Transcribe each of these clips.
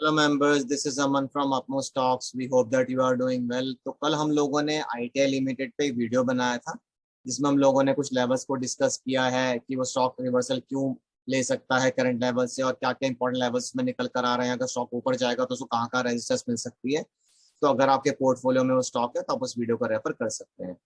Hello members, this is Aman from Upmo stocks. We hope that you are doing well. तो कल हम लोगों ने आईटीआई लिमिटेड पे एक वीडियो बनाया था जिसमें हम लोगों ने कुछ लेवल्स को डिस्कस किया है कि वो स्टॉक रिवर्सल क्यों ले सकता है करंट लेवल से और क्या क्या इंपॉर्टेंट लेवल्स में निकल कर आ रहे हैं। अगर स्टॉक ऊपर जाएगा तो उसको कहाँ कहाँ रेजिस्टेंस मिल सकती है। तो अगर आपके पोर्टफोलियो में वो स्टॉक है तो आप उस वीडियो को रेफर कर सकते हैं।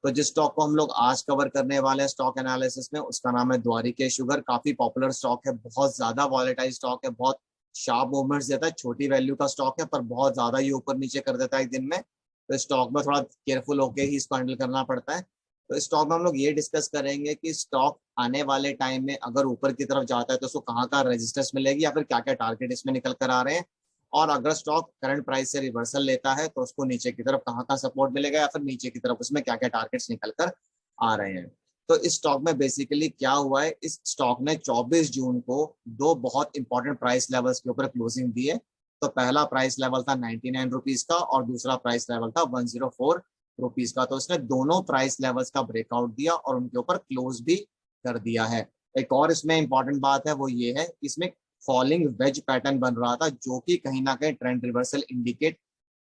तो जिस स्टॉक को हम लोग आज कवर करने वाले हैं स्टॉक एनालिसिस में, उसका नाम है द्वारिकेश शुगर। काफी पॉपुलर स्टॉक है, बहुत ज्यादा वॉलेटाइल स्टॉक है, बहुत शार्प मूवमेंट्स देता है। छोटी वैल्यू का स्टॉक है पर बहुत ज्यादा ये ऊपर नीचे कर देता है एक दिन में। तो स्टॉक में थोड़ा केयरफुल होकर ही इसको हैंडल करना पड़ता है। तो स्टॉक में हम लोग ये डिस्कस करेंगे कि स्टॉक आने वाले टाइम में अगर ऊपर की तरफ जाता है तो उसको कहाँ कहाँ रेजिस्टेंस मिलेगी या फिर क्या क्या टारगेट इसमें निकल कर आ रहे हैं। और अगर स्टॉक करंट प्राइस से रिवर्सल लेता है तो उसको नीचे की तरफ कहाँ कहाँ सपोर्ट मिलेगा या फिर नीचे की तरफ उसमें क्या क्या टारगेट्स निकल कर आ रहे हैं। तो इस स्टॉक में बेसिकली क्या हुआ है, इस स्टॉक ने 24 जून को दो बहुत इंपॉर्टेंट प्राइस लेवल्स के ऊपर क्लोजिंग दी है। तो पहला प्राइस लेवल था 99 रुपीज का और दूसरा प्राइस लेवल था 104 रुपीज का। तो इसने दोनों प्राइस लेवल्स का ब्रेकआउट दिया और उनके ऊपर क्लोज भी कर दिया है। एक और इसमें इंपॉर्टेंट बात है वो ये है, इसमें फॉलिंग वेज पैटर्न बन रहा था जो कि कहीं ना कहीं ट्रेंड रिवर्सल इंडिकेट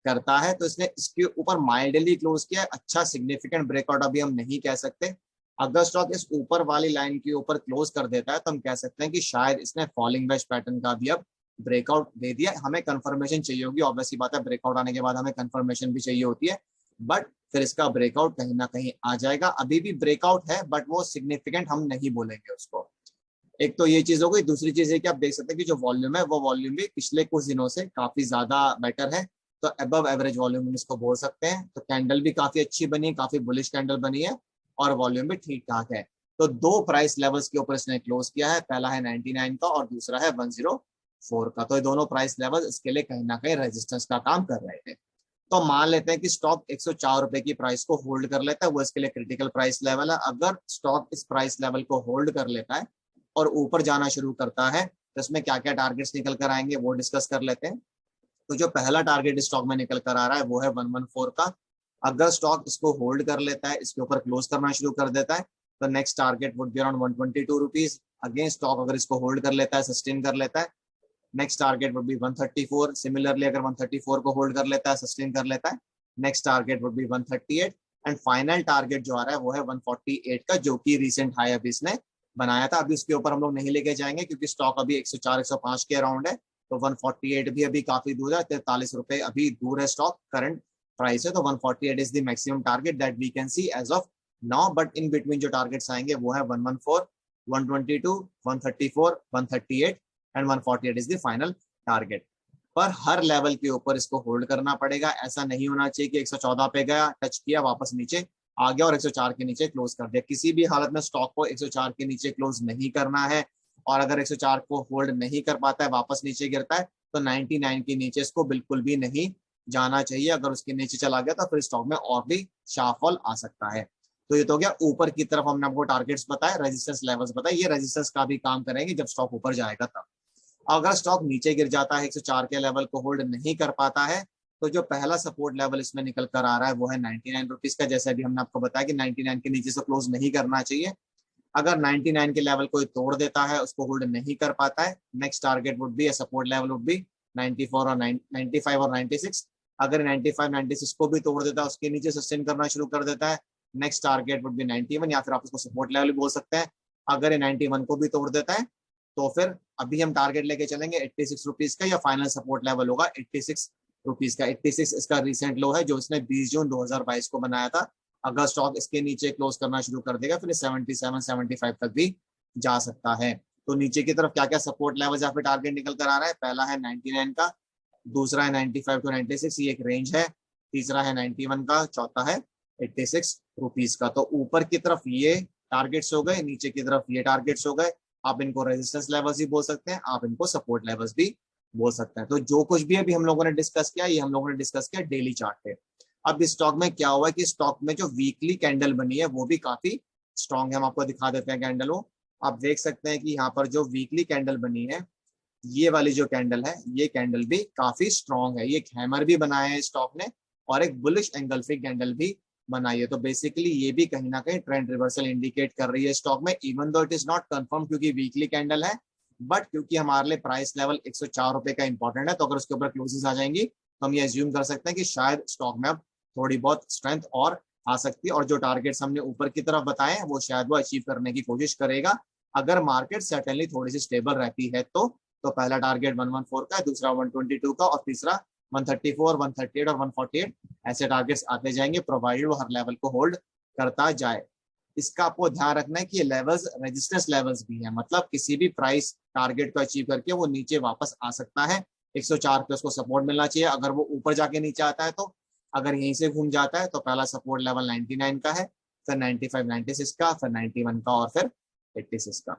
करता है। तो इसने इसके ऊपर माइल्डली क्लोज किया है। अच्छा सिग्निफिकेंट ब्रेकआउट अभी हम नहीं कह सकते। अगर स्टॉक इस ऊपर वाली लाइन के ऊपर क्लोज कर देता है तो हम कह सकते हैं कि शायद इसने फॉलिंग वेज पैटर्न का भी अब ब्रेकआउट दे दिया। हमें कंफर्मेशन चाहिए होगी, ऑब्वियसली बात है, ब्रेकआउट आने के बाद हमें कंफर्मेशन भी चाहिए होती है। बट फिर इसका ब्रेकआउट कहीं ना कहीं आ जाएगा। अभी भी ब्रेकआउट है बट वो सिग्निफिकेंट हम नहीं बोलेंगे उसको। एक तो ये चीज हो गई। दूसरी चीज है कि आप देख सकते हैं कि जो वॉल्यूम है वो वॉल्यूम भी पिछले कुछ दिनों से काफी ज्यादा बेटर है। तो अबव एवरेज वॉल्यूम इसको बोल सकते हैं। तो कैंडल भी काफी अच्छी बनी है, काफी बुलिश कैंडल बनी है और वॉल्यूम भी ठीक ठाक है। तो दो प्राइस लेवल्स के ऊपर इसने क्लोज किया है, पहला है 99 का और दूसरा है 104 का। तो ये दोनों प्राइस लेवल इसके लिए कहीं ना कहीं रेजिस्टेंस का काम कर रहे थे। तो मान लेते हैं कि स्टॉक 104 रुपए की प्राइस को होल्ड कर लेता है, वो इसके लिए क्रिटिकल प्राइस लेवल है। अगर स्टॉक इस प्राइस लेवल को होल्ड कर लेता है और ऊपर जाना शुरू करता है तो इसमें क्या क्या टारगेट्स निकल कर आएंगे वो डिस्कस कर लेते हैं। तो जो पहला टारगेट स्टॉक में निकल कर आ रहा है वो है 114 का। अगर स्टॉक इसको होल्ड कर लेता है, इसके ऊपर क्लोज करना शुरू कर देता है, तो next target would be around 122 rupees. Again stock अगर इसको होल्ड कर लेता है, सस्टेन कर लेता है, next target would be 134। Similarly अगर 134 को होल्ड कर लेता है, सस्टेन कर लेता है, next target would be 138। And final target जो आ रहा है वो है 148 का, जो कि रिसेंट हाई अभी इसने बनाया था। अभी उसके ऊपर हम लोग नहीं लेके जाएंगे क्योंकि स्टॉक अभी 104 105 के अराउंड है। तो 148 भी अभी काफी दूर है, 43 रुपए अभी दूर है स्टॉक करंट प्राइस है। तो 148 is the maximum target that we can see as of now. But in between जो टारगेट्स आएंगे वो है 114, 122, 134, 138 and 148 is the final target. पर हर लेवल के ऊपर इसको होल्ड करना पड़ेगा। ऐसा नहीं होना चाहिए कि 114 पे गया, टच किया, वापस नीचे आ गया और 104 के नीचे क्लोज कर दिया। किसी भी हालत में स्टॉक को 104 के नीचे क्लोज नहीं करना है। और अगर 104 को होल्ड नहीं कर पाता है, वापस नीचे गिरता है, तो 99 के नीचे इसको बिल्कुल भी नहीं जाना चाहिए। अगर उसके नीचे चला गया तो फिर स्टॉक में और भी शार्प फॉल आ सकता है। तो ये तो गया ऊपर की तरफ हमने आपको टारगेट्स बताए, रेजिस्टेंस लेवल्स बताए। ये रेजिस्टेंस का भी काम करेंगे जब स्टॉक ऊपर जाएगा तब। अगर स्टॉक नीचे गिर जाता है, 104 के लेवल को होल्ड नहीं कर पाता है, तो जो पहला सपोर्ट लेवल इसमें निकल कर आ रहा है वो है 99 रुपीज का। जैसे अभी हमने आपको बताया कि 99 के नीचे से क्लोज नहीं करना चाहिए। अगर 99 के लेवल को तोड़ देता है, उसको होल्ड नहीं कर पाता है, next target would be, support level would be 94 और 95 और 96। अगर 95 96 को भी तोड़ देता है, उसके नीचे सस्टेन करना शुरू कर देता है, नेक्स्ट टारगेट वुड बी 91 या फिर आप उसको सपोर्ट लेवल बोल सकते हैं। अगर ये 91 को भी तोड़ देता है तो फिर अभी हम टारगेट लेके चलेंगे 86 रुपीज का, या फाइनल सपोर्ट लेवल होगा 86 रुपीज का। 86 इसका रिसेंट लो है जो इसने 20 जून 2022 को बनाया था। अगर स्टॉक इसके नीचे क्लोज करना शुरू कर देगा फिर 77 75 तक भी जा सकता है। तो नीचे की तरफ क्या क्या सपोर्ट लेवल या फिर टारगेट निकल कर आ रहा है, पहला है 99 का, दूसरा है 95 टू 96, ये एक रेंज है, तीसरा है 91 का, चौथा है 86 रुपीज का। तो ऊपर की तरफ ये टारगेट्स हो गए, नीचे की तरफ ये टारगेट्स हो गए। आप इनको रेजिस्टेंस लेवल्स भी बोल सकते हैं, आप इनको सपोर्ट लेवल्स भी बोल सकते हैं। तो जो कुछ भी अभी हम लोगों ने डिस्कस किया, ये हम लोगों ने डिस्कस किया डेली चार्ट पे। अब इस स्टॉक में क्या हुआ है कि स्टॉक में जो वीकली कैंडल बनी है वो भी काफी स्ट्रॉन्ग है। हम आपको दिखा देते हैं कैंडल वो। आप देख सकते हैं कि यहाँ पर जो वीकली कैंडल बनी है, ये वाली जो कैंडल है, ये कैंडल भी काफी स्ट्रॉन्ग है। ये हैमर भी बनाया है स्टॉक ने और एक बुलिश एंगल्फिक कैंडल भी बनाई है। तो बेसिकली ये भी कहीं ना कहीं ट्रेंड रिवर्सल इंडिकेट कर रही है स्टॉक में, even though it is not confirm क्योंकि वीकली कैंडल है। बट क्योंकि हमारे लिए प्राइस लेवल 104 रुपए का इंपॉर्टेंट है, तो अगर उसके ऊपर क्लोजेस आ जाएंगी तो हम ये एज्यूम कर सकते हैं कि शायद स्टॉक में अब थोड़ी बहुत स्ट्रेंथ और आ सकती है, और जो टारगेट्स हमने ऊपर की तरफ बताए हैं वो शायद वो अचीव करने की कोशिश करेगा। अगर मार्केट सर्टेनली थोड़ी सी स्टेबल रहती है तो पहला टारगेट 114 का है, दूसरा 122 का, और तीसरा 134, 138 और 148 ऐसे टारगेट्स आते जाएंगे, प्रोवाइडेड वो हर लेवल को होल्ड करता जाए। इसका आपको ध्यान रखना है कि ये लेवल्स रेजिस्टेंस लेवल्स भी हैं, मतलब किसी भी प्राइस टारगेट को अचीव करके वो नीचे वापस आ सकता है। 104 पे उसको सपोर्ट मिलना चाहिए, अगर वो ऊपर जाके नीचे आता है तो। अगर यहीं से घूम जाता है तो पहला सपोर्ट लेवल 99 का है, फिर 95, 96 का, फिर 91 का, और फिर 86 का।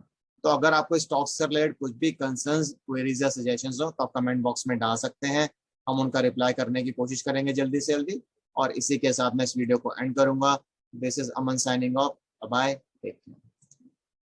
तो अगर आपको स्टॉक्स से रिलेटेड कुछ भी कंसर्न्स, क्वेरीज या सजेशंस हो तो आप कमेंट बॉक्स में डाल सकते हैं, हम उनका रिप्लाई करने की कोशिश करेंगे जल्दी से जल्दी। और इसी के साथ मैं इस वीडियो को एंड करूंगा। This is Aman signing off. Bye, take care.